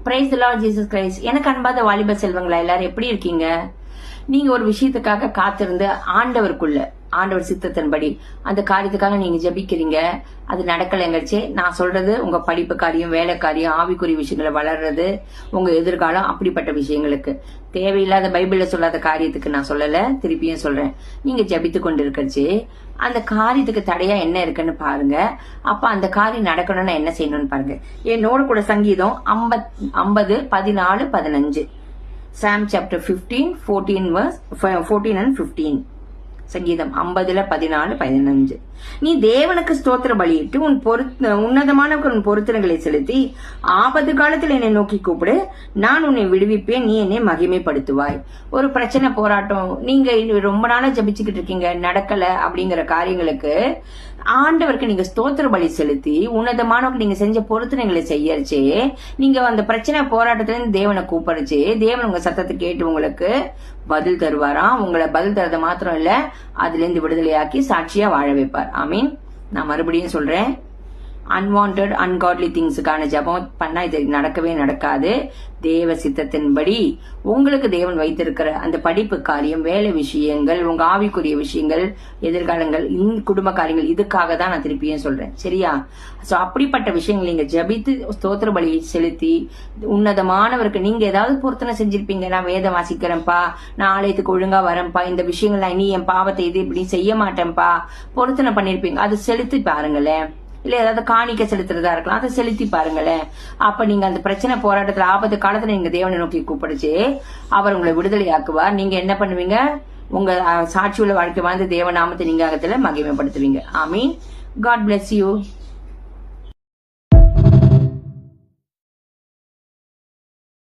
Praise the Lord Jesus Christ. எனக்கு அன்பாத வாலிப செல்வங்களா, எல்லாரும் எப்படி இருக்கீங்க? நீங்க ஒரு விஷயத்துக்காக காத்திருந்து ஆண்டவர் சித்தத்தின்படி அந்த காரியத்துக்காக நீங்க ஜெபிக்கிறீங்க, அது நடக்கலைங்கச்சே. நான் சொல்றது உங்க படிப்பு காரியம், வேலை காரியம், ஆவிக்குரிய விஷயங்களை வளர்றது, உங்க எதிர்காலம், அப்படிப்பட்ட விஷயங்களுக்கு தேவையில்லாத பைபிள்ல சொல்லாத காரியத்துக்கு நான் சொல்லல, திருப்பியும் சொல்றேன். நீங்க ஜெபித்து கொண்டு இருக்கச்சு அந்த காரியத்துக்கு தடையா என்ன இருக்குன்னு பாருங்க. அப்ப அந்த காரியம் நடக்கணும்னா என்ன செய்யணும்னு பாருங்க. என்னோட கூட சங்கீதம் 50:14-15, Psalm chapter 15, 14 and 15. சங்கீதம் 50:14-15. நீ தேவனுக்கு ஸ்தோத்திர பலியிட்டு உன்னதமான உன் பொருத்தனைகளை செலுத்தி ஆபத்து காலத்தில் என்னை நோக்கி கூப்பிடு, நான் உன்னை விடுவிப்பேன், நீ என்னை மகிமைப்படுத்துவாய். ஒரு பிரச்சனை, போராட்டம், நீங்க ரொம்ப நாளா ஜபிச்சுக்கிட்டு இருக்கீங்க, நடக்கல அப்படிங்கிற காரியங்களுக்கு ஆண்டவருக்கு நீங்க ஸ்தோத்திர பலி செலுத்தி உன்னதமானவருக்கு நீங்க செஞ்ச பொருத்தனைகளை செய்யறச்சே, நீங்க அந்த பிரச்சனை போராட்டத்துல இருந்து தேவனை கூப்பிடுச்சு, தேவன் உங்க சத்தத்தை கேட்டு உங்களுக்கு பதில் தருவாராம். உங்களை பதில் தரது மாத்திரம் இல்ல, அதுல இருந்து விடுதலையாக்கி சாட்சியா வாழ வைப்பார். ஆமீன். நான் மறுபடியும் சொல்றேன், அன்வான்ட் அன்காட்லி திங்ஸுக்கான ஜபம் பண்ணா இது நடக்கவே நடக்காது. தேவ சித்தத்தின்படி உங்களுக்கு தேவன் வைத்திருக்கிற அந்த படிப்பு காரியம், வேலை விஷயங்கள், உங்க ஆவிக்குரிய விஷயங்கள், எதிர்காலங்கள், குடும்ப காரியங்கள், இதுக்காக தான் நான் திருப்பியும் சொல்றேன். சரியா? சோ அப்படிப்பட்ட விஷயங்கள் நீங்க ஜபித்து ஸ்தோத்திர பலி செலுத்தி உன்னதமானவருக்கு நீங்க ஏதாவது பொருத்தனை செஞ்சிருப்பீங்க. நான் வேதம் வாசிக்கிறேன்ப்பா, நான் ஆலயத்துக்கு ஒழுங்கா வரேன்ப்பா, இந்த விஷயங்கள் இனி என் பாவத்தை இது இப்படி செய்ய மாட்டேன்ப்பா, பொருத்தனை பண்ணிருப்பீங்க. அது செலுத்தி பாருங்களேன். இல்ல ஏதாவது காணிக்க செலுத்துறதா இருக்கலாம், அதை செலுத்தி பாருங்களேன். அப்ப நீங்க அந்த பிரச்சனை போராட்டத்துல ஆபத்து காலத்துல நீங்க தேவனை நோக்கி கூப்பிடுச்சு, அவர் உங்களை விடுதலையாக்குவார். நீங்க என்ன பண்ணுவீங்க? உங்க சாட்சி உள்ள வாழ்க்கை வாழ்ந்து தேவ நாமத்தை நீங்க அகத்துல மகிமைப்படுத்துவீங்க. ஆமீன். God bless you.